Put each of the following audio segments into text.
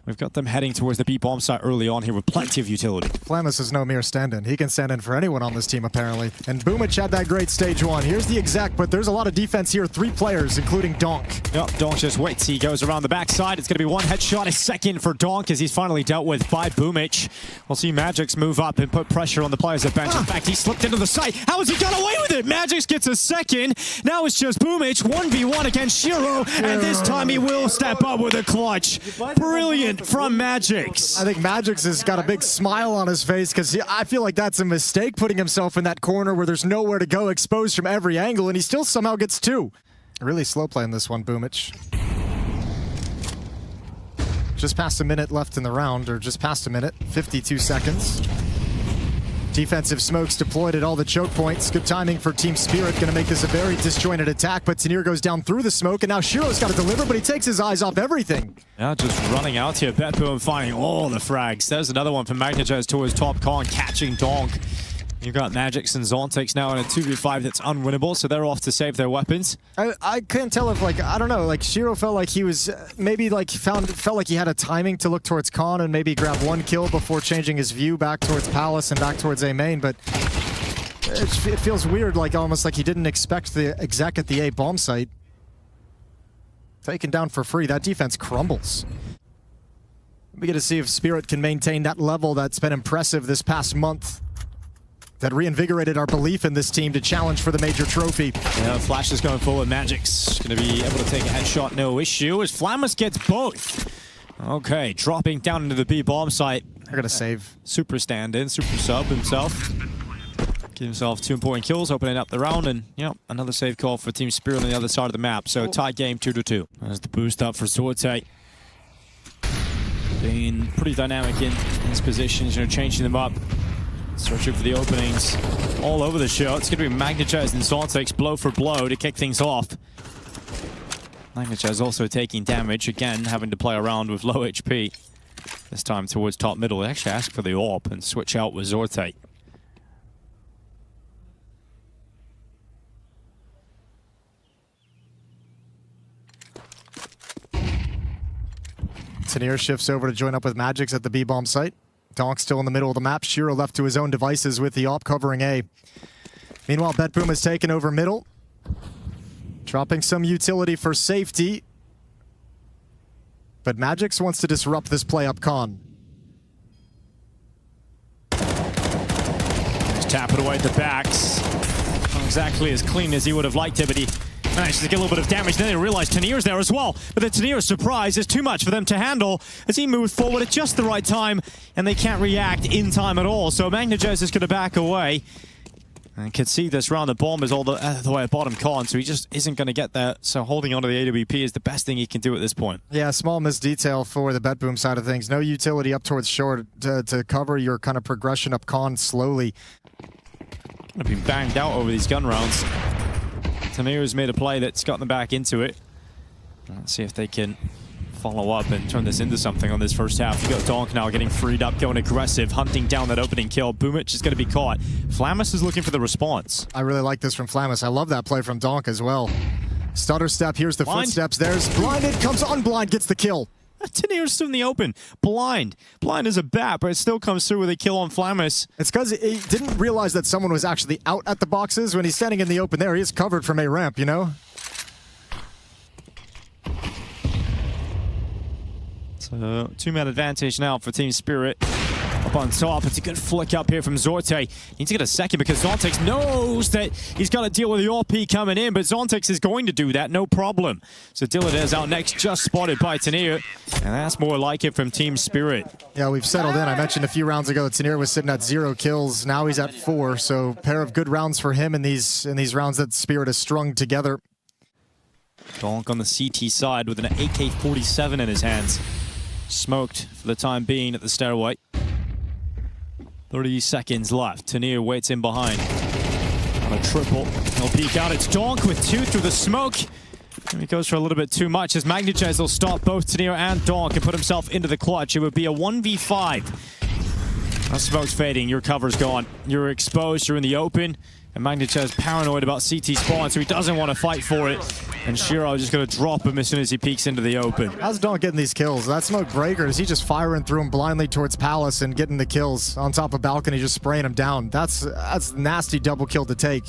We've got them heading towards the B-bomb site early on here with plenty of utility. Flamus is no mere stand-in. He can stand in for anyone on this team, apparently. And Boomich had that great stage one. Here's the exec, but there's a lot of defense here. 3 players, including Donk. Yep, Donk just waits. He goes around the backside. It's going to be one headshot, a second for Donk as he's finally dealt with by Boomich. We'll see Magix move up and put pressure on the players at bench. In fact, he slipped into the site. How has he got away with it? Magix gets a second. Now it's just Boomich, 1v1 against Shiro, and this time he will step up with a clutch. Brilliant from Magix. I think Magix has got a big smile on his face because I feel like that's a mistake, putting himself in that corner where there's nowhere to go, exposed from every angle, and he still somehow gets 2. Really slow playing this one, Boomich. Just past a minute left in the round, or just past a minute, 52 seconds. Defensive smokes deployed at all the choke points. Good timing for Team Spirit. Going to make this a very disjointed attack, but Tanir goes down through the smoke, and now Shiro's got to deliver, but he takes his eyes off everything. Yeah, just running out here. Betboom finding all the frags. There's another one from Magnajaz towards top con, catching Donk. You've got Magix and Zontex now in a 2v5 that's unwinnable, so they're off to save their weapons. I couldn't tell if, like, I don't know, like, Shiro felt like he was, maybe, like, felt like he had a timing to look towards Khan and maybe grab 1 kill before changing his view back towards Palace and back towards A main, but it feels weird, like, almost like he didn't expect the exec at the A bomb site. Taken down for free, that defense crumbles. We get to see if Spirit can maintain that level that's been impressive this past month, that reinvigorated our belief in this team to challenge for the major trophy. Yeah, Flash is going forward. Magix going to be able to take a headshot, no issue, as Flamus gets both. Okay, dropping down into the B-bomb site. They're going to save. Super stand-in, super sub himself. Give himself 2 important kills, opening up the round, and yeah, another save call for Team Spirit on the other side of the map. So tie game 2-2. There's the boost up for Zorte. Being pretty dynamic in his positions, you know, changing them up. Searching for the openings all over the show. It's going to be Magnajaz and Zontex blow for blow to kick things off. Magnajaz also taking damage, again having to play around with low HP. This time towards top middle. They actually ask for the AWP and switch out with Zorte. Tanir shifts over to join up with Magix at the B-bomb site. Donk still in the middle of the map. Shiro left to his own devices with the AWP covering A. Meanwhile, Betboom has taken over middle. Dropping some utility for safety. But Magix wants to disrupt this play up con. Just tap it away at the backs. Not exactly as clean as he would have liked it, but he managed to get a little bit of damage. Then they realized Tanir's there as well. But the Tanir's surprise is too much for them to handle as he moves forward at just the right time, and they can't react in time at all. So Magnajaz is going to back away. And can see this round. The bomb is all the way at bottom con, so he just isn't going to get there. So holding onto the AWP is the best thing he can do at this point. Yeah, small missed detail for the Betboom side of things. No utility up towards short to cover your kind of progression up con slowly. Going to be banged out over these gun rounds. Tanir's made a play that's got them back into it. Let's see if they can follow up and turn this into something on this first half. You got Donk now getting freed up, going aggressive, hunting down that opening kill. Boomich is going to be caught. Flamus is looking for the response. I really like this from Flamus. I love that play from Donk as well. Stutter step, here's the footsteps. There's blinded, comes on blind, gets the kill. Tanir's still in the open. Blind. Blind as a bat, but it still comes through with a kill on Flamus. It's because he didn't realize that someone was actually out at the boxes. When he's standing in the open there, he is covered from a ramp, you know? So, 2-man advantage now for Team Spirit. Up on top, it's a good flick up here from Zorte. Needs to get a second because Zontex knows that he's got to deal with the RP coming in, but Zontex is going to do that, no problem. So Dillard is out next, just spotted by Tanir, and that's more like it from Team Spirit. Yeah, we've settled in. I mentioned a few rounds ago that Tanir was sitting at 0 kills. Now he's at 4, so pair of good rounds for him in these rounds that Spirit has strung together. Donk on the CT side with an AK-47 in his hands. Smoked for the time being at the stairway. 30 seconds left. Tanir waits in behind. On a triple. He'll peek out. It's Donk with 2 through the smoke. And he goes for a little bit too much as Magnajaz will stop both Tanir and Donk and put himself into the clutch. It would be a 1v5. That smoke's fading. Your cover's gone. You're exposed. You're in the open. And Magnitude's paranoid about CT spawn, so he doesn't want to fight for it. And Shiro just going to drop him as soon as he peeks into the open. How's Donk getting these kills? That smoke breaker, is he just firing through him blindly towards Palace and getting the kills on top of balcony, just spraying him down? That's nasty double kill to take.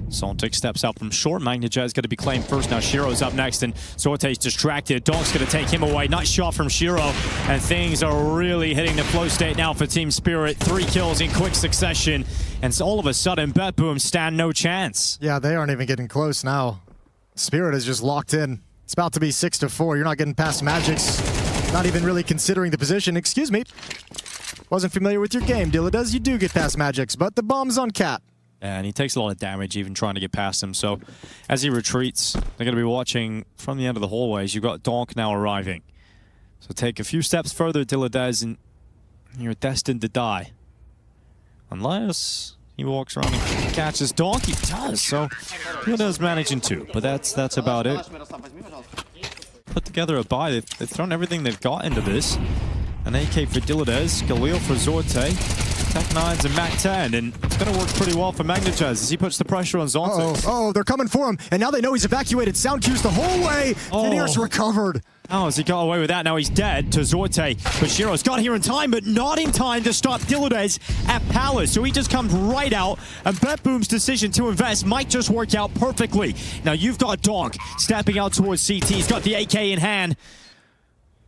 Zontic steps out from short. Magnitude is going to be claimed first. Now Shiro's up next, and Zorte's distracted. Donk's going to take him away. Nice shot from Shiro, and things are really hitting the flow state now for Team Spirit. 3 kills in quick succession, and so all of a sudden, Betboom stand no chance. Yeah, they aren't even getting close now. Spirit is just locked in. It's about to be 6-4. You're not getting past Magic's. Not even really considering the position. Excuse me. Wasn't familiar with your game, Dilladoes. You do get past Magic's, but the bomb's on Cat. And he takes a lot of damage even trying to get past him. So as he retreats, they're going to be watching from the end of the hallways. You've got Donk now arriving. So take a few steps further, Dilladoes, and you're destined to die. Unless he walks around and catches Donk. He does. So Dilladoes managing 2. But that's about it. Put together a buy. They've thrown everything they've got into this. An AK for Dilladoes, Galil for Zorte. Tech 9s and Mac 10, and it's going to work pretty well for Magnitude as he puts the pressure on Zontic. Oh, they're coming for him, and now they know he's evacuated. Sound cues the whole way. Tenier's recovered. Oh, as he got away with that, now he's dead to Zorte. But Shiro's got here in time, but not in time to stop Dilladoes at Palace. So he just comes right out, and Betboom's decision to invest might just work out perfectly. Now you've got Donk stepping out towards CT. He's got the AK in hand.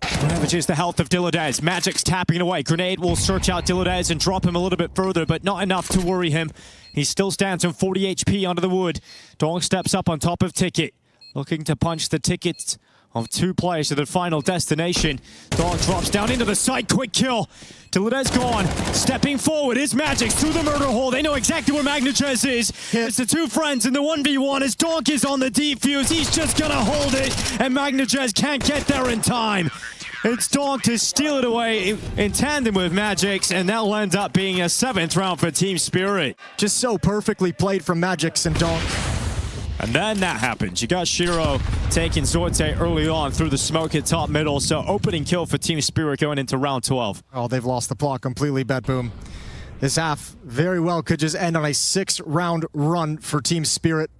Ravages the health of Dilladoes. Magic's tapping it away. Grenade will search out Dilladoes and drop him a little bit further, but not enough to worry him. He still stands on 40 HP under the wood. Donk steps up on top of Ticket, looking to punch the tickets of 2 players to their final destination. Donk drops down into the side. Quick kill. Dilladoes gone. Stepping forward is Magic through the murder hole. They know exactly where Magnitude is. It's the 2 friends in the 1v1 as Donk is on the defuse. He's just going to hold it, and Magnitude can't get there in time. It's Donk to steal it away in tandem with Magic's, and that'll end up being a 7th round for Team Spirit. Just so perfectly played from Magic's and Donk. And then that happens. You got Shiro taking Zorte early on through the smoke at top middle, so opening kill for Team Spirit going into round 12. Oh, they've lost the plot completely, Betboom. This half very well could just end on a 6-round run for Team Spirit.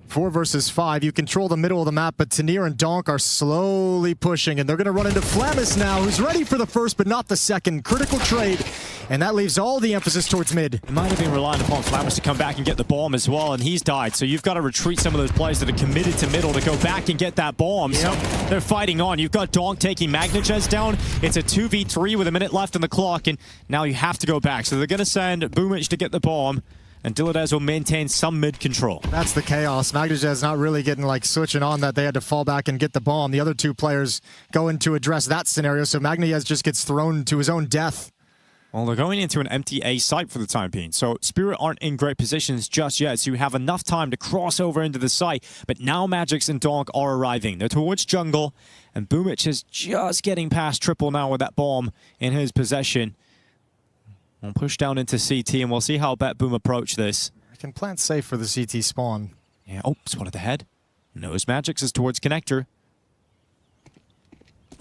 4 versus 5. You control the middle of the map, but Tenier and Donk are slowly pushing, and they're going to run into Flamus now, who's ready for the first, but not the second. Critical trade, and that leaves all the emphasis towards mid. It might have been relying upon Flamus to come back and get the bomb as well, and he's died. So you've got to retreat some of those players that are committed to middle to go back and get that bomb. Yep. So they're fighting on. You've got Donk taking Magnitude down. It's a 2v3 with a minute left on the clock, and now you have to go back. So they're going to send Boomich to get the bomb, and Dilladoes will maintain some mid control. That's the chaos. Magnitude's not really getting like switching on that they had to fall back and get the bomb. The other 2 players go in to address that scenario, so Magnitude just gets thrown to his own death. Well, they're going into an empty A site for the time being, so Spirit aren't in great positions just yet, so you have enough time to cross over into the site, but now Magic's and Donk are arriving. They're towards jungle, and Boomich is just getting past triple now with that bomb in his possession. We'll push down into CT, and we'll see how Betboom approach this. I can plant safe for the CT spawn. Yeah, oh, spotted the head. Knows Magic's is towards connector.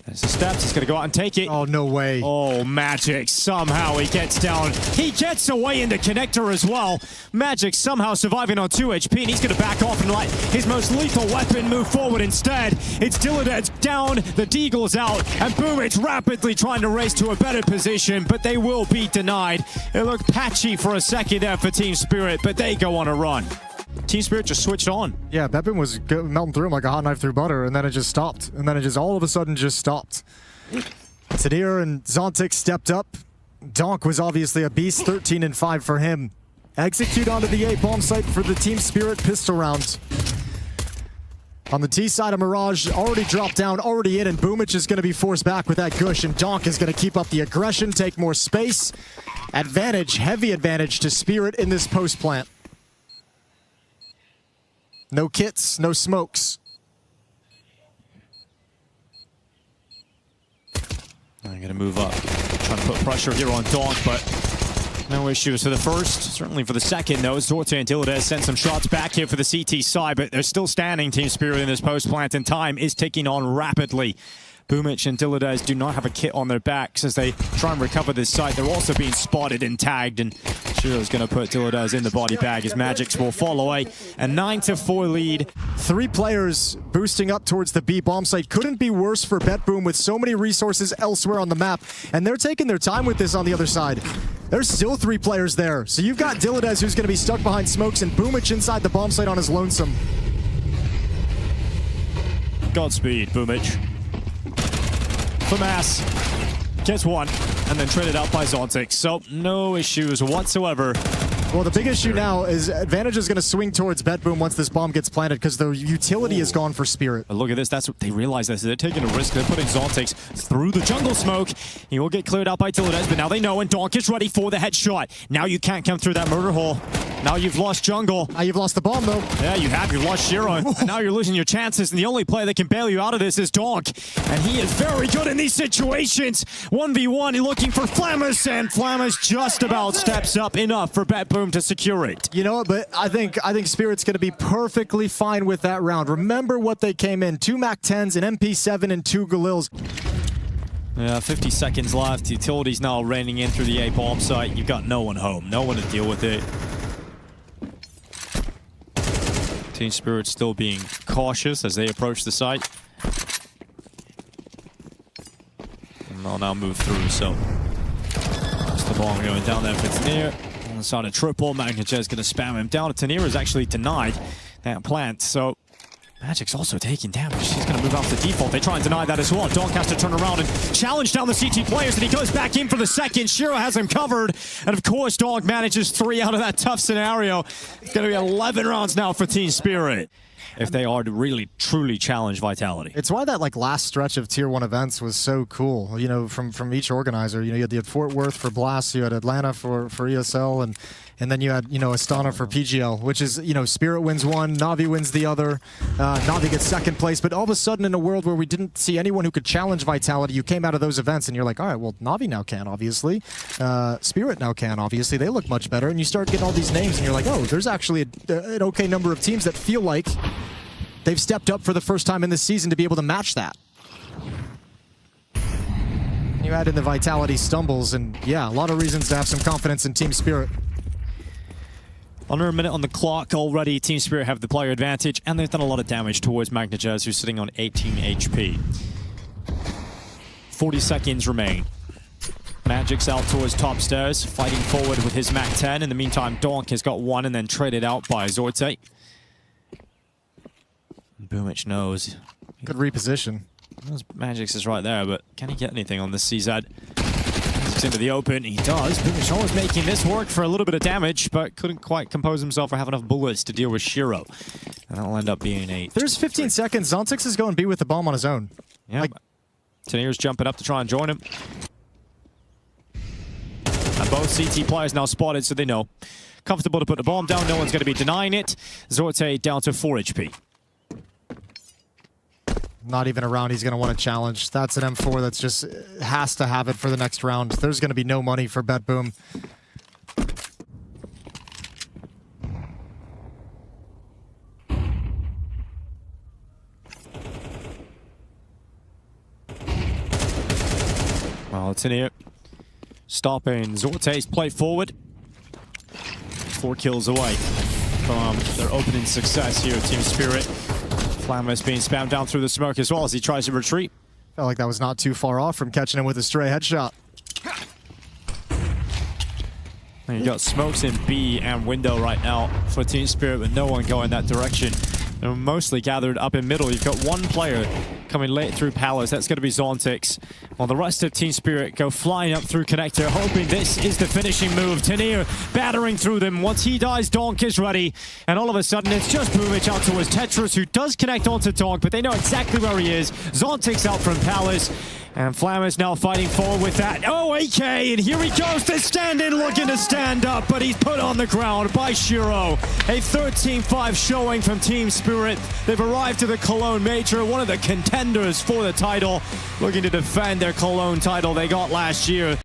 There's the steps. He's going to go out and take it. Oh, no way. Oh, Magic. Somehow he gets down. He gets away into connector as well. Magic somehow surviving on 2 HP, and he's going to back off and let his most lethal weapon move forward instead. It's Dilladoes down. The Deagle's out. And Boomich rapidly trying to race to a better position, but they will be denied. It looked patchy for a second there for Team Spirit, but they go on a run. Team Spirit just switched on. Yeah, Betboom was melting through him like a hot knife through butter, and then it just stopped. And then it just all of a sudden just stopped. Tenier and Zontic stepped up. Donk was obviously a beast, 13 and 5 for him. Execute onto the A bomb site for the Team Spirit pistol round. On the T side of Mirage, already dropped down, already in, and Boomich is going to be forced back with that gush, and Donk is going to keep up the aggression, take more space. Advantage, heavy advantage to Spirit in this post plant. No kits, no smokes. I'm going to move up. Trying to put pressure here on Donk, but no issues for the first. Certainly for the second, though. Zorte and Dilladez sent some shots back here for the CT side, but they're still standing. Team Spirit in this post plant, and time is ticking on rapidly. Boomich and Dilladez do not have a kit on their backs as they try and recover this site. They're also being spotted and tagged, and Shiro's going to put Dilladez in the body bag as Magics will fall away. A 9-4 lead. 3 players boosting up towards the B bomb site. Couldn't be worse for Betboom with so many resources elsewhere on the map, and they're taking their time with this on the other side. There's still 3 players there. So you've got Dilladez, who's going to be stuck behind smokes, and Boomich inside the bomb site on his lonesome. Godspeed, Boomich. Famas gets one, and then traded out by Zontix. So no issues whatsoever. Well, the big issue now is advantage is going to swing towards Betboom once this bomb gets planted because the utility is gone for Spirit. But look at this. That's what they realize. This. They're taking a risk. They're putting Zontix through the jungle smoke. He will get cleared out by Dilladez, but now they know, and Donk is ready for the headshot. Now you can't come through that murder hole. Now you've lost jungle. Now you've lost the bomb, though. Yeah, you have. You've lost Shiro. And now you're losing your chances, and the only player that can bail you out of this is Donk. And he is very good in these situations. 1v1, looking for Flamus, and Flamus just about steps up enough for Betboom to secure it. You know what, but I think Spirit's going to be perfectly fine with that round. Remember what they came in. 2 MAC-10s, an MP7, and 2 Galils. Yeah, 50 seconds left. Utility's now raining in through the A bomb site. You've got no one home. No one to deal with it. Team Spirit still being cautious as they approach the site. And they'll now move through, so that's the bomb going down there for Tanir. On the side of triple, Magnachez going to spam him down. Tanir is actually denied that plant, so Magic's also taking damage. He's going to move off the default. They try and deny that as well. Donk has to turn around and challenge down the CT players, and he goes back in for the second. Shiro has him covered, and of course, Donk manages 3 out of that tough scenario. It's going to be 11 rounds now for Team Spirit if they are to really, truly challenge Vitality. It's why that last stretch of Tier 1 events was so cool, you know, from each organizer. You know, you had Fort Worth for Blast, you had Atlanta for ESL, and then you had, you know, Astana for PGL, which is, you know, Spirit wins one, Na'Vi wins the other, Na'Vi gets second place, but all of a sudden in a world where we didn't see anyone who could challenge Vitality, you came out of those events and you're like, all right, well, Na'Vi now can, obviously. Spirit now can, obviously. They look much better, and you start getting all these names and you're like, oh, there's actually an okay number of teams that feel like they've stepped up for the first time in this season to be able to match that. You add in the Vitality stumbles, and yeah, a lot of reasons to have some confidence in Team Spirit. Under a minute on the clock already. Team Spirit have the player advantage, and they've done a lot of damage towards Magnachez, who's sitting on 18 HP. 40 seconds remain. Magic's out towards top stairs, fighting forward with his MAC-10. In the meantime, Donk has got one and then traded out by Zorte. Boomich knows. Good reposition. Magic's is right there, but can he get anything on this CZ? He's into the open. He does. Boomich always making this work for a little bit of damage, but couldn't quite compose himself or have enough bullets to deal with Shiro. And that'll end up being a... There's 15 seconds. Zontix is going B with the bomb on his own. Yeah. Tanir's jumping up to try and join him. And both CT players now spotted, so they know. Comfortable to put the bomb down. No one's going to be denying it. Zorte down to 4 HP. Not even a round he's going to want to challenge. That's an M4 that's just has to have it for the next round. There's going to be no money for Betboom. Well, it's in here. Stopping Zorte's play forward. 4 kills away from their opening success here, Team Spirit. Flamus being spammed down through the smoke as well as he tries to retreat. Felt like that was not too far off from catching him with a stray headshot. And you got smokes in B and window right now for Team Spirit, with no one going that direction. They're mostly gathered up in middle. You've got one player coming late through Palace. That's going to be Zontix. While the rest of Team Spirit go flying up through Connector, hoping this is the finishing move. Tanir battering through them. Once he dies, Donk is ready. And all of a sudden, it's just Boomich out towards Tetris, who does connect onto Donk, but they know exactly where he is. Zontix out from Palace. And Flammer's now fighting forward with that. Oh, AK, and here he goes to stand in, looking to stand up, but he's put on the ground by Shiro. A 13-5 showing from Team Spirit. They've arrived to the Cologne Major, one of the contenders for the title, looking to defend their Cologne title they got last year.